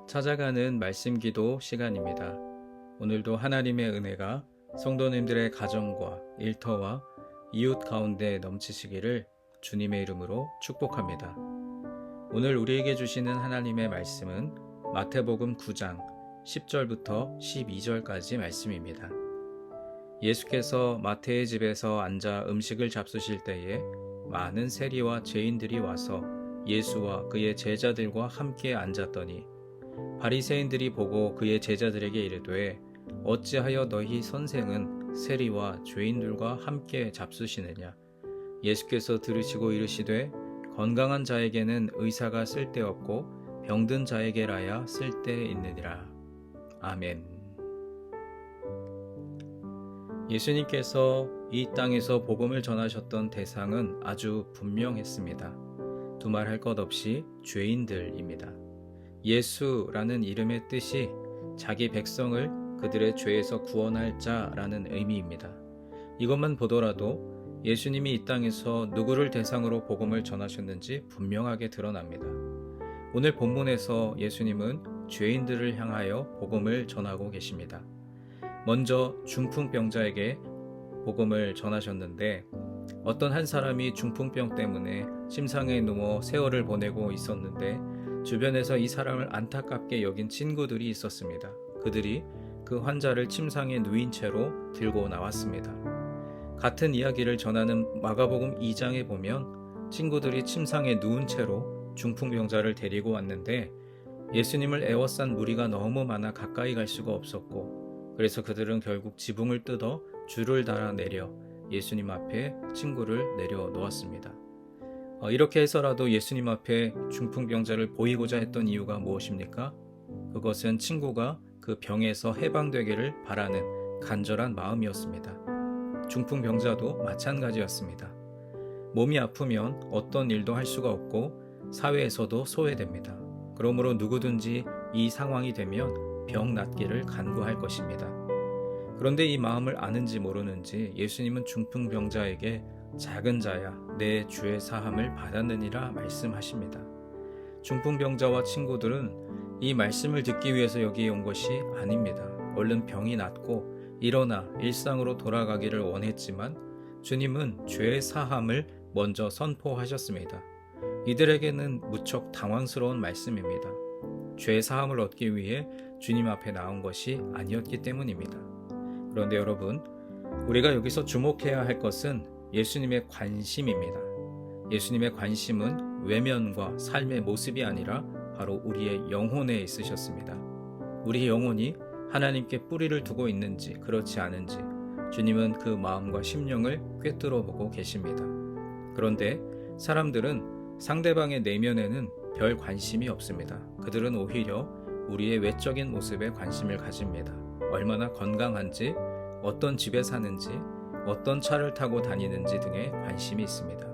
찾아가는 말씀 기도 시간입니다. 오늘도 하나님의 은혜가 성도님들의 가정과 일터와 이웃 가운데 넘치시기를 주님의 이름으로 축복합니다. 오늘 우리에게 주시는 하나님의 말씀은 마태복음 9장 10절부터 12절까지 말씀입니다. 예수께서 마태의 집에서 앉아 음식을 잡수실 때에 많은 세리와 죄인들이 와서 예수와 그의 제자들과 함께 앉았더니 바리새인들이 보고 그의 제자들에게 이르되 어찌하여 너희 선생은 세리와 죄인들과 함께 잡수시느냐. 예수께서 들으시고 이르시되 건강한 자에게는 의사가 쓸데없고 병든 자에게라야 쓸데있느니라. 아멘. 예수님께서 이 땅에서 복음을 전하셨던 대상은 아주 분명했습니다. 두말할 것 없이 죄인들입니다. 예수라는 이름의 뜻이 자기 백성을 그들의 죄에서 구원할 자라는 의미입니다. 이것만 보더라도 예수님이 이 땅에서 누구를 대상으로 복음을 전하셨는지 분명하게 드러납니다. 오늘 본문에서 예수님은 죄인들을 향하여 복음을 전하고 계십니다. 먼저 중풍병자에게 복음을 전하셨는데 어떤 한 사람이 중풍병 때문에 침상에 누워 세월을 보내고 있었는데 주변에서 이 사람을 안타깝게 여긴 친구들이 있었습니다. 그들이 그 환자를 침상에 누인 채로 들고 나왔습니다. 같은 이야기를 전하는 마가복음 2장에 보면 친구들이 침상에 누운 채로 중풍병자를 데리고 왔는데 예수님을 에워싼 무리가 너무 많아 가까이 갈 수가 없었고 그래서 그들은 결국 지붕을 뜯어 줄을 달아 내려 예수님 앞에 친구를 내려놓았습니다. 이렇게 해서라도 예수님 앞에 중풍병자를 보이고자 했던 이유가 무엇입니까? 그것은 친구가 그 병에서 해방되기를 바라는 간절한 마음이었습니다. 중풍병자도 마찬가지였습니다. 몸이 아프면 어떤 일도 할 수가 없고 사회에서도 소외됩니다. 그러므로 누구든지 이 상황이 되면 병 낫기를 간구할 것입니다. 그런데 이 마음을 아는지 모르는지 예수님은 중풍병자에게 작은 자야 내 죄 사함을 받았느니라 말씀하십니다. 중풍병자와 친구들은 이 말씀을 듣기 위해서 여기에 온 것이 아닙니다. 얼른 병이 낫고 일어나 일상으로 돌아가기를 원했지만 주님은 죄 사함을 먼저 선포하셨습니다. 이들에게는 무척 당황스러운 말씀입니다. 죄 사함을 얻기 위해 주님 앞에 나온 것이 아니었기 때문입니다. 그런데 여러분, 우리가 여기서 주목해야 할 것은 예수님의 관심입니다. 예수님의 관심은 외면과 삶의 모습이 아니라 바로 우리의 영혼에 있으셨습니다. 우리의 영혼이 하나님께 뿌리를 두고 있는지 그렇지 않은지 주님은 그 마음과 심령을 꿰뚫어 보고 계십니다. 그런데 사람들은 상대방의 내면에는 별 관심이 없습니다. 그들은 오히려 우리의 외적인 모습에 관심을 가집니다. 얼마나 건강한지, 어떤 집에 사는지, 어떤 차를 타고 다니는지 등에 관심이 있습니다.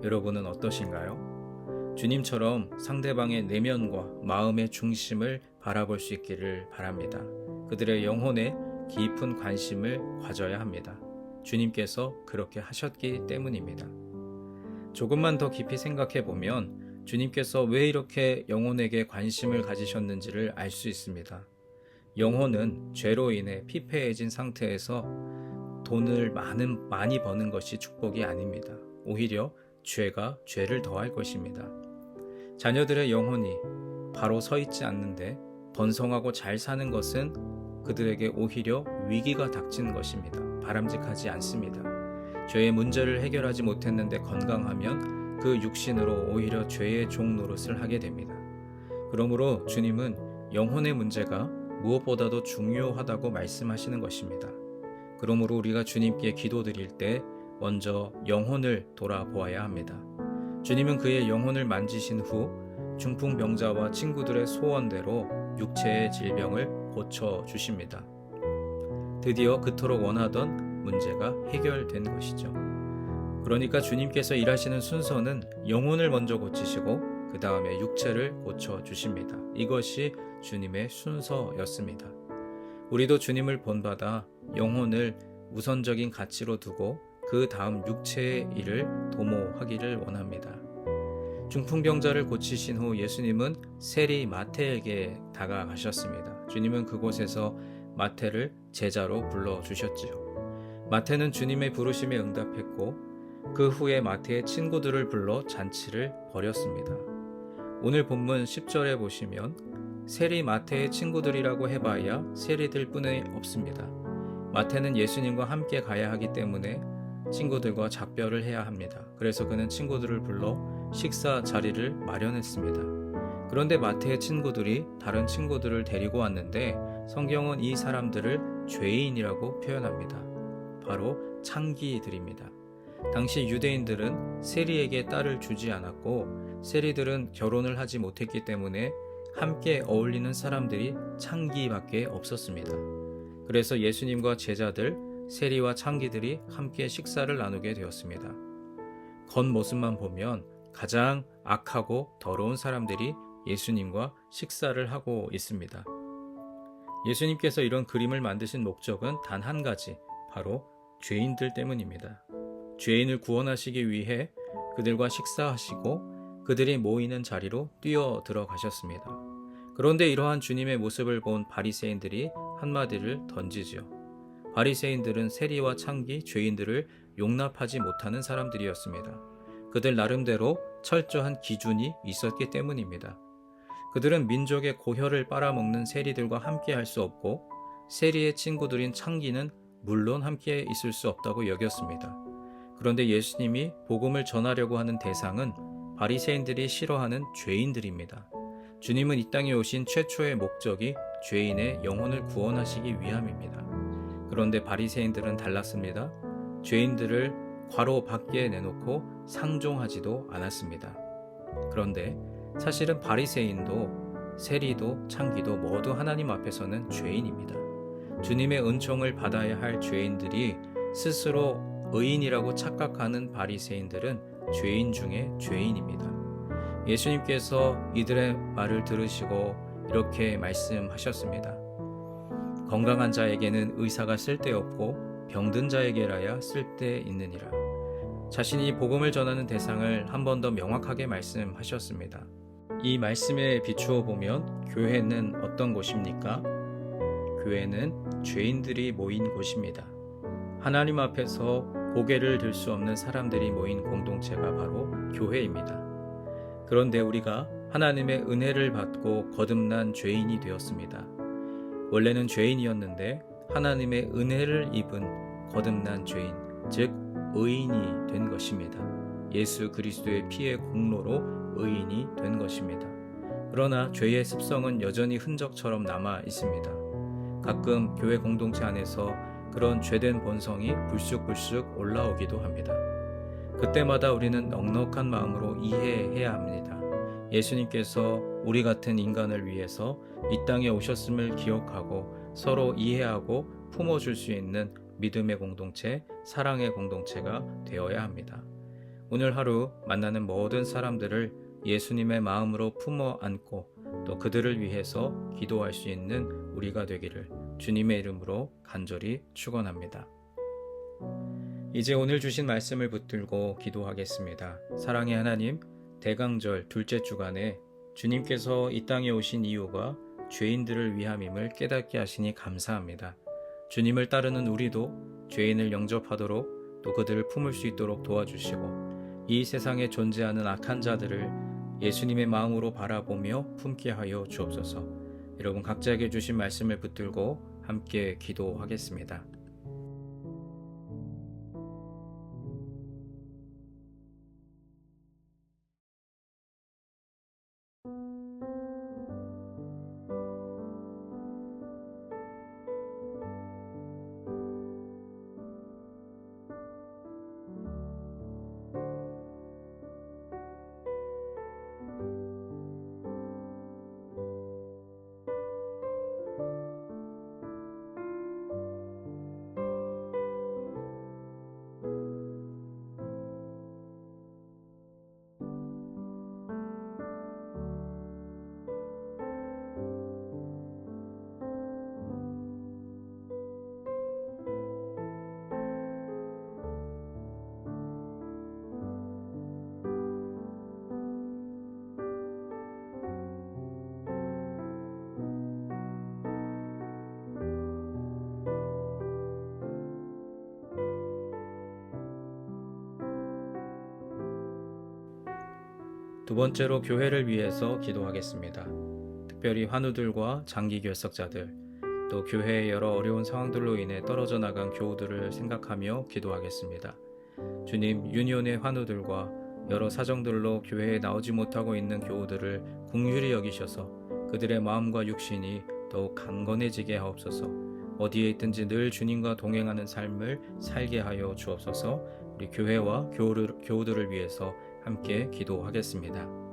여러분은 어떠신가요? 주님처럼 상대방의 내면과 마음의 중심을 바라볼 수 있기를 바랍니다. 그들의 영혼에 깊은 관심을 가져야 합니다. 주님께서 그렇게 하셨기 때문입니다. 조금만 더 깊이 생각해 보면 주님께서 왜 이렇게 영혼에게 관심을 가지셨는지를 알 수 있습니다. 영혼은 죄로 인해 피폐해진 상태에서 돈을 많이 버는 것이 축복이 아닙니다. 오히려 죄가 죄를 더할 것입니다. 자녀들의 영혼이 바로 서 있지 않는데 번성하고 잘 사는 것은 그들에게 오히려 위기가 닥치는 것입니다. 바람직하지 않습니다. 죄의 문제를 해결하지 못했는데 건강하면 그 육신으로 오히려 죄의 종 노릇을 하게 됩니다. 그러므로 주님은 영혼의 문제가 무엇보다도 중요하다고 말씀하시는 것입니다. 그러므로 우리가 주님께 기도드릴 때 먼저 영혼을 돌아보아야 합니다. 주님은 그의 영혼을 만지신 후 중풍병자와 친구들의 소원대로 육체의 질병을 고쳐주십니다. 드디어 그토록 원하던 문제가 해결된 것이죠. 그러니까 주님께서 일하시는 순서는 영혼을 먼저 고치시고 그 다음에 육체를 고쳐주십니다. 이것이 주님의 순서였습니다. 우리도 주님을 본받아 영혼을 우선적인 가치로 두고 그 다음 육체의 일을 도모하기를 원합니다. 중풍병자를 고치신 후 예수님은 세리 마태에게 다가가셨습니다. 주님은 그곳에서 마태를 제자로 불러주셨지요. 마태는 주님의 부르심에 응답했고 그 후에 마태의 친구들을 불러 잔치를 벌였습니다. 오늘 본문 10절에 보시면 세리 마태의 친구들이라고 해봐야 세리들 뿐이 없습니다. 마태는 예수님과 함께 가야 하기 때문에 친구들과 작별을 해야 합니다. 그래서 그는 친구들을 불러 식사 자리를 마련했습니다. 그런데 마태의 친구들이 다른 친구들을 데리고 왔는데 성경은 이 사람들을 죄인이라고 표현합니다. 바로 창기들입니다. 당시 유대인들은 세리에게 딸을 주지 않았고 세리들은 결혼을 하지 못했기 때문에 함께 어울리는 사람들이 창기밖에 없었습니다. 그래서 예수님과 제자들, 세리와 창기들이 함께 식사를 나누게 되었습니다. 겉모습만 보면 가장 악하고 더러운 사람들이 예수님과 식사를 하고 있습니다. 예수님께서 이런 그림을 만드신 목적은 단 한 가지, 바로 죄인들 때문입니다. 죄인을 구원하시기 위해 그들과 식사하시고 그들이 모이는 자리로 뛰어 들어가셨습니다. 그런데 이러한 주님의 모습을 본 바리새인들이 한마디를 던지지요. 바리새인들은 세리와 창기, 죄인들을 용납하지 못하는 사람들이었습니다. 그들 나름대로 철저한 기준이 있었기 때문입니다. 그들은 민족의 고혈을 빨아먹는 세리들과 함께 할 수 없고 세리의 친구들인 창기는 물론 함께 있을 수 없다고 여겼습니다. 그런데 예수님이 복음을 전하려고 하는 대상은 바리새인들이 싫어하는 죄인들입니다. 주님은 이 땅에 오신 최초의 목적이 죄인의 영혼을 구원하시기 위함입니다. 그런데 바리새인들은 달랐습니다. 죄인들을 괄호 밖에 내놓고 상종하지도 않았습니다. 그런데 사실은 바리새인도 세리도 창기도 모두 하나님 앞에서는 죄인입니다. 주님의 은총을 받아야 할 죄인들이 스스로 의인이라고 착각하는 바리새인들은 죄인 중에 죄인입니다. 예수님께서 이들의 말을 들으시고 이렇게 말씀하셨습니다. 건강한 자에게는 의사가 쓸데없고 병든 자에게라야 쓸데있느니라. 자신이 복음을 전하는 대상을 한 번 더 명확하게 말씀하셨습니다. 이 말씀에 비추어 보면 교회는 어떤 곳입니까? 교회는 죄인들이 모인 곳입니다. 하나님 앞에서 고개를 들 수 없는 사람들이 모인 공동체가 바로 교회입니다. 그런데 우리가 하나님의 은혜를 받고 거듭난 죄인이 되었습니다. 원래는 죄인이었는데 하나님의 은혜를 입은 거듭난 죄인, 즉 의인이 된 것입니다. 예수 그리스도의 피의 공로로 의인이 된 것입니다. 그러나 죄의 습성은 여전히 흔적처럼 남아 있습니다. 가끔 교회 공동체 안에서 그런 죄된 본성이 불쑥불쑥 올라오기도 합니다. 그때마다 우리는 넉넉한 마음으로 이해해야 합니다. 예수님께서 우리 같은 인간을 위해서 이 땅에 오셨음을 기억하고 서로 이해하고 품어줄 수 있는 믿음의 공동체, 사랑의 공동체가 되어야 합니다. 오늘 하루 만나는 모든 사람들을 예수님의 마음으로 품어 안고 또 그들을 위해서 기도할 수 있는 우리가 되기를 주님의 이름으로 간절히 축원합니다. 이제 오늘 주신 말씀을 붙들고 기도하겠습니다. 사랑의 하나님, 대강절 둘째 주간에 주님께서 이 땅에 오신 이유가 죄인들을 위함임을 깨닫게 하시니 감사합니다. 주님을 따르는 우리도 죄인을 영접하도록 또 그들을 품을 수 있도록 도와주시고 이 세상에 존재하는 악한 자들을 예수님의 마음으로 바라보며 품게 하여 주옵소서. 여러분 각자에게 주신 말씀을 붙들고 함께 기도하겠습니다. 두 번째로 교회를 위해서 기도하겠습니다. 특별히 환우들과 장기 결석자들, 또 교회의 여러 어려운 상황들로 인해 떨어져 나간 교우들을 생각하며 기도하겠습니다. 주님, 유니온의 환우들과 여러 사정들로 교회에 나오지 못하고 있는 교우들을 긍휼히 여기셔서 그들의 마음과 육신이 더욱 강건해지게 하옵소서. 어디에 있든지 늘 주님과 동행하는 삶을 살게 하여 주옵소서. 우리 교회와 교우들을 위해서 함께 기도하겠습니다.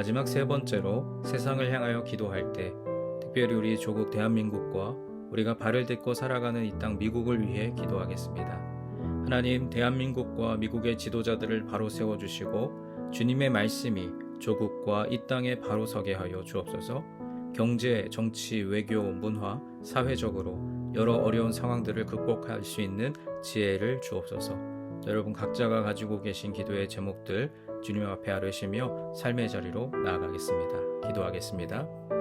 마지막 세 번째로 세상을 향하여 기도할 때 특별히 우리 조국 대한민국과 우리가 발을 딛고 살아가는 이 땅 미국을 위해 기도하겠습니다. 하나님, 대한민국과 미국의 지도자들을 바로 세워주시고 주님의 말씀이 조국과 이 땅에 바로 서게 하여 주옵소서. 경제, 정치, 외교, 문화, 사회적으로 여러 어려운 상황들을 극복할 수 있는 지혜를 주옵소서. 여러분 각자가 가지고 계신 기도의 제목들 주님 앞에 아뢰시며 삶의 자리로 나아가겠습니다. 기도하겠습니다.